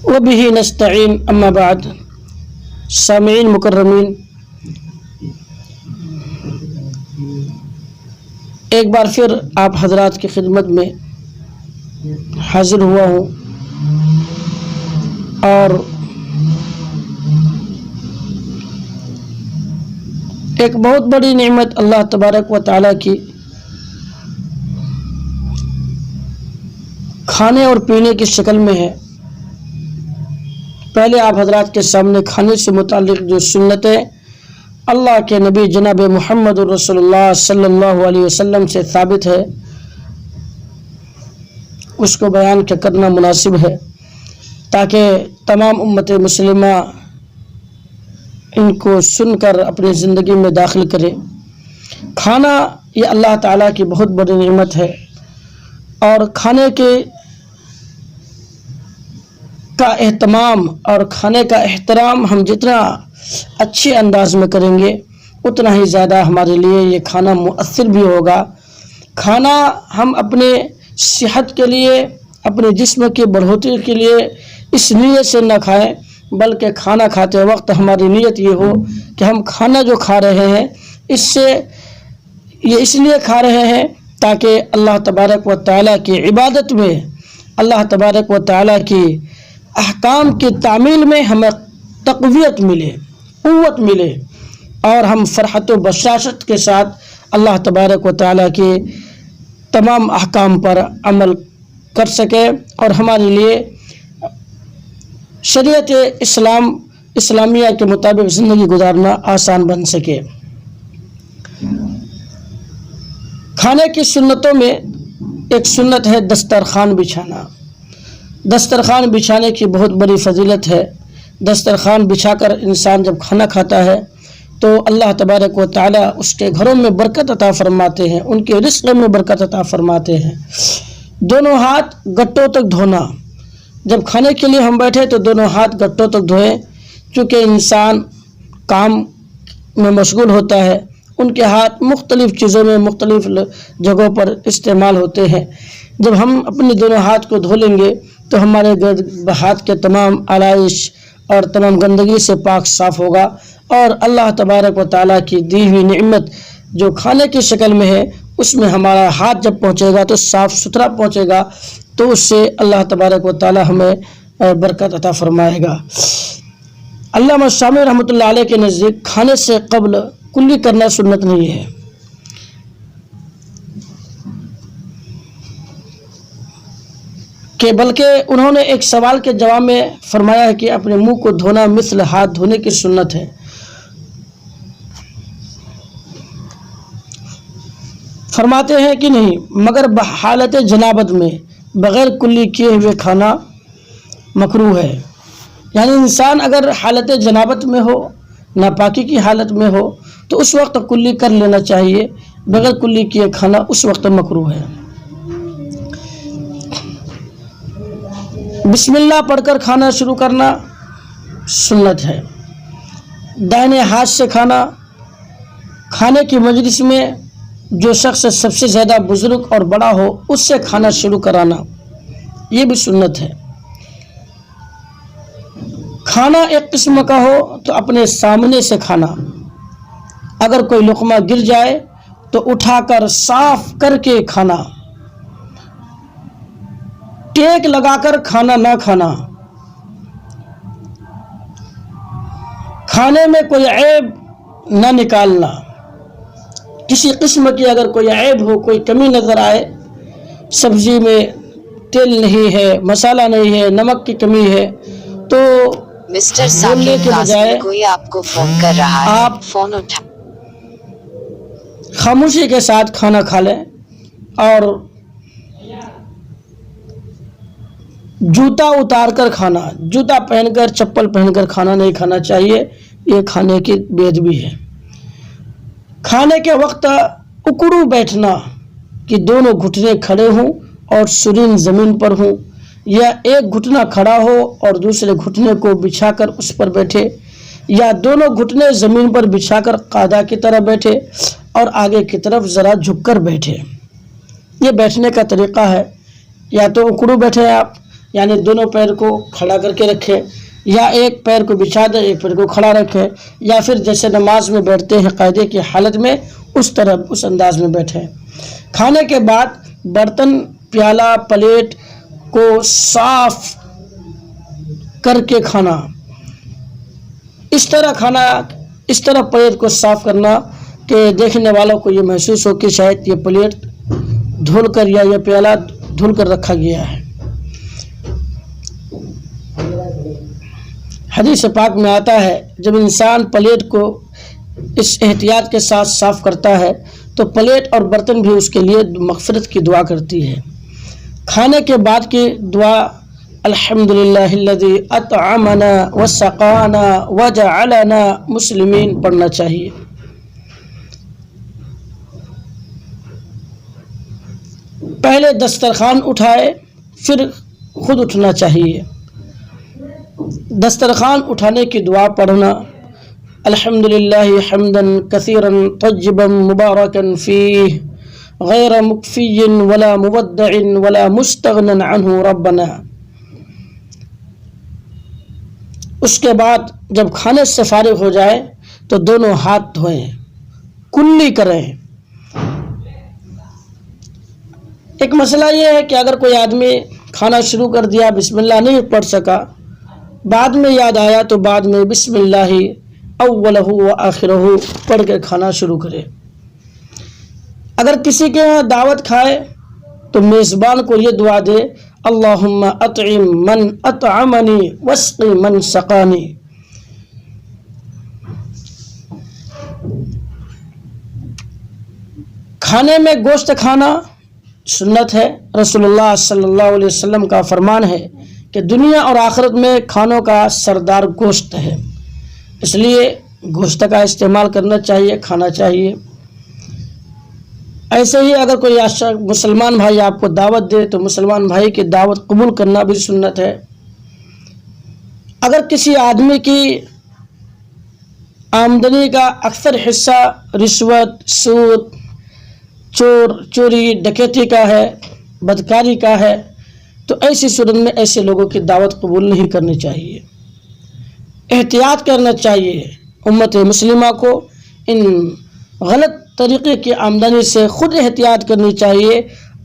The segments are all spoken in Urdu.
وبه نستعین اما بعد. سامعین مکرمین، ایک بار پھر آپ حضرات کی خدمت میں حاضر ہوا ہوں اور ایک بہت بڑی نعمت اللہ تبارک و تعالیٰ کی کھانے اور پینے کی شکل میں ہے. پہلے آپ حضرات کے سامنے کھانے سے متعلق جو سنتیں اللہ کے نبی جناب محمد رسول اللہ صلی اللہ علیہ وسلم سے ثابت ہے اس کو بیان کرنا مناسب ہے تاکہ تمام امت مسلمہ ان کو سن کر اپنی زندگی میں داخل کرے. کھانا یہ اللہ تعالیٰ کی بہت بڑی نعمت ہے اور کھانے کا اہتمام اور کھانے کا احترام ہم جتنا اچھے انداز میں کریں گے اتنا ہی زیادہ ہمارے لیے یہ کھانا مؤثر بھی ہوگا. کھانا ہم اپنے صحت کے لیے، اپنے جسم کی بڑھوتری کے لیے اس نیت سے نہ کھائیں، بلکہ کھانا کھاتے وقت ہماری نیت یہ ہو کہ ہم کھانا جو کھا رہے ہیں یہ اس لیے کھا رہے ہیں تاکہ اللہ تبارک و تعالیٰ کی عبادت میں، اللہ تبارک و تعالیٰ کی احکام کی تعمیل میں ہمیں تقویت ملے، قوت ملے اور ہم فرحت و بشاشت کے ساتھ اللہ تبارک و تعالیٰ کے تمام احکام پر عمل کر سکے اور ہمارے لیے شریعت اسلامیہ کے مطابق زندگی گزارنا آسان بن سکے. کھانے کی سنتوں میں ایک سنت ہے دسترخوان بچھانا. دسترخوان بچھانے کی بہت بڑی فضیلت ہے. دسترخوان بچھا کر انسان جب کھانا کھاتا ہے تو اللہ تبارک و تعالیٰ اس کے گھروں میں برکت عطا فرماتے ہیں، ان کے رزق میں برکت عطا فرماتے ہیں. دونوں ہاتھ گٹوں تک دھونا، جب کھانے کے لیے ہم بیٹھے تو دونوں ہاتھ گٹوں تک دھوئیں، چونکہ انسان کام میں مشغول ہوتا ہے، ان کے ہاتھ مختلف چیزوں میں مختلف جگہوں پر استعمال ہوتے ہیں. جب ہم اپنے دونوں ہاتھ کو دھو لیں گے تو ہمارے ہاتھ کے تمام آلائش اور تمام گندگی سے پاک صاف ہوگا اور اللہ تبارک و تعالیٰ کی دی ہوئی نعمت جو کھانے کی شکل میں ہے اس میں ہمارا ہاتھ جب پہنچے گا تو صاف ستھرا پہنچے گا تو اس سے اللہ تبارک و تعالیٰ ہمیں برکت عطا فرمائے گا. علامہ شامی رحمۃ اللہ علیہ کے نزدیک کھانے سے قبل کلی کرنا سنت نہیں ہے. کہ بلکہ انہوں نے ایک سوال کے جواب میں فرمایا ہے کہ اپنے منہ کو دھونا مثل ہاتھ دھونے کی سنت ہے. فرماتے ہیں کہ نہیں، مگر بحالت جنابت میں بغیر کلی کیے ہوئے کھانا مکروہ ہے. یعنی انسان اگر حالت جنابت میں ہو، ناپاکی کی حالت میں ہو تو اس وقت کلی کر لینا چاہیے، بغیر کلی کیے کھانا اس وقت مکروہ ہے. بسم اللہ پڑھ کر کھانا شروع کرنا سنت ہے. دائنے ہاتھ سے کھانے کی مجلس میں جو شخص سب سے زیادہ بزرگ اور بڑا ہو اس سے کھانا شروع کرانا یہ بھی سنت ہے. کھانا ایک قسم کا ہو تو اپنے سامنے سے کھانا، اگر کوئی لقمہ گر جائے تو اٹھا کر صاف کر کے کھانا، ٹیک لگا کر کھانا نہ کھانا. کھانے میں کوئی عیب نہ نکالنا، کسی قسم کی اگر کوئی عیب ہو، کوئی کمی نظر آئے، سبزی میں تیل نہیں ہے، مسالہ نہیں ہے، نمک کی کمی ہے، تو مسٹر ساکن قاسمی کوئی آپ کو فون کر رہا ہے، آپ فون اٹھا. خاموشی کے ساتھ کھانا کھا لیں اور جوتا اتار کر کھانا، جوتا پہن کر چپل پہن کر کھانا نہیں کھانا چاہیے، یہ کھانے کی بے ادبی ہے. کھانے کے وقت اکڑو بیٹھنا کہ دونوں گھٹنے کھڑے ہوں اور سرین زمین پر ہوں، یا ایک گھٹنا کھڑا ہو اور دوسرے گھٹنے کو بچھا کر اس پر بیٹھے، یا دونوں گھٹنے زمین پر بچھا کر قاعدہ کی طرح بیٹھے اور آگے کی طرف ذرا جھک کر بیٹھے. یہ بیٹھنے کا طریقہ ہے. یا تو اکڑو بیٹھے آپ، یعنی دونوں پیر کو کھڑا کر کے رکھے، یا ایک پیر کو بچھا دے ایک پیر کو کھڑا رکھے، یا پھر جیسے نماز میں بیٹھتے ہیں قاعدے کی حالت میں اس طرح اس انداز میں بیٹھے. کھانے کے بعد برتن، پیالہ، پلیٹ کو صاف کر کے کھانا. اس طرح پلیٹ کو صاف کرنا کہ دیکھنے والوں کو یہ محسوس ہو کہ شاید یہ پلیٹ دھل کر یا یہ پیالہ دھل کر رکھا گیا ہے. حدیث پاک میں آتا ہے جب انسان پلیٹ کو اس احتیاط کے ساتھ صاف کرتا ہے تو پلیٹ اور برتن بھی اس کے لیے مغفرت کی دعا کرتی ہے. کھانے کے بعد کی دعا الحمدللہ الذی اطعمنا وسقانا وجعلنا مسلمین پڑھنا چاہیے. پہلے دسترخوان اٹھائے پھر خود اٹھنا چاہیے. دسترخوان اٹھانے کی دعا پڑھنا الحمدللہ حمدا کثیرا طیبا مبارکا فیہ غیر مکفی ولا مودع ولا مستغنا عنہ ربنا. اس کے بعد جب کھانے سے فارغ ہو جائے تو دونوں ہاتھ دھوئیں، کلی کریں. ایک مسئلہ یہ ہے کہ اگر کوئی آدمی کھانا شروع کر دیا بسم اللہ نہیں پڑھ سکا، بعد میں یاد آیا تو بعد میں بسم اللہ اولہ و آخرہ پڑھ کے کھانا شروع کرے. اگر کسی کے یہاں دعوت کھائے تو میزبان کو یہ دعا دے اللہم اطعم من اطعمنی واسقی من سقانی. کھانے میں گوشت کھانا سنت ہے. رسول اللہ صلی اللہ علیہ وسلم کا فرمان ہے کہ دنیا اور آخرت میں کھانوں کا سردار گوشت ہے، اس لیے گوشت کا استعمال کرنا چاہیے، کھانا چاہیے. ایسے ہی اگر کوئی مسلمان بھائی آپ کو دعوت دے تو مسلمان بھائی کی دعوت قبول کرنا بھی سنت ہے. اگر کسی آدمی کی آمدنی کا اکثر حصہ رشوت، سود، چوری ڈکیتی کا ہے، بدکاری کا ہے، تو ایسی صورت میں ایسے لوگوں کی دعوت قبول نہیں کرنی چاہیے. احتیاط کرنا چاہیے. امت مسلمہ کو ان غلط طریقے کی آمدنی سے خود احتیاط کرنی چاہیے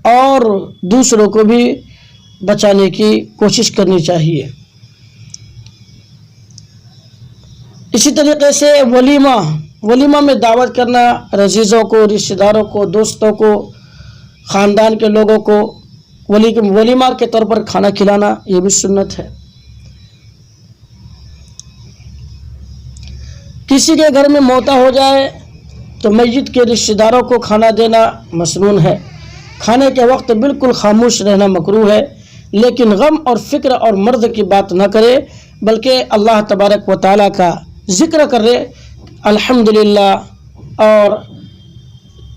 اور دوسروں کو بھی بچانے کی کوشش کرنی چاہیے. اسی طریقے سے ولیمہ میں دعوت کرنا، عزیزوں کو، رشتہ داروں کو، دوستوں کو، خاندان کے لوگوں کو ولیمہ کے طور پر کھانا کھلانا یہ بھی سنت ہے. کسی کے گھر میں موت ہو جائے تو میت کے رشتہ داروں کو کھانا دینا مسنون ہے. کھانے کے وقت بالکل خاموش رہنا مکروہ ہے، لیکن غم اور فکر اور مرض کی بات نہ کرے بلکہ اللہ تبارک و تعالیٰ کا ذکر کرے الحمدللہ، اور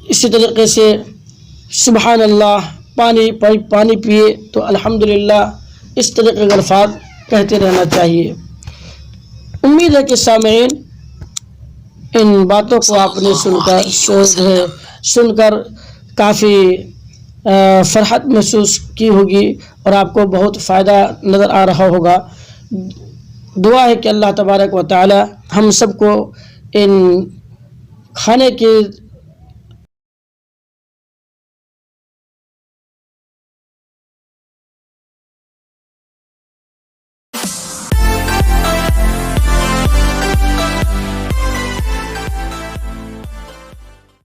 اسی طریقے سے سبحان اللہ، پانی پیے تو الحمدللہ، اس طریقے کے الفاظ کہتے رہنا چاہیے. امید ہے کہ سامعین ان باتوں کو آپ نے سن کر کافی فرحت محسوس کی ہوگی اور آپ کو بہت فائدہ نظر آ رہا ہوگا. دعا ہے کہ اللہ تبارک و تعالی ہم سب کو ان کھانے کی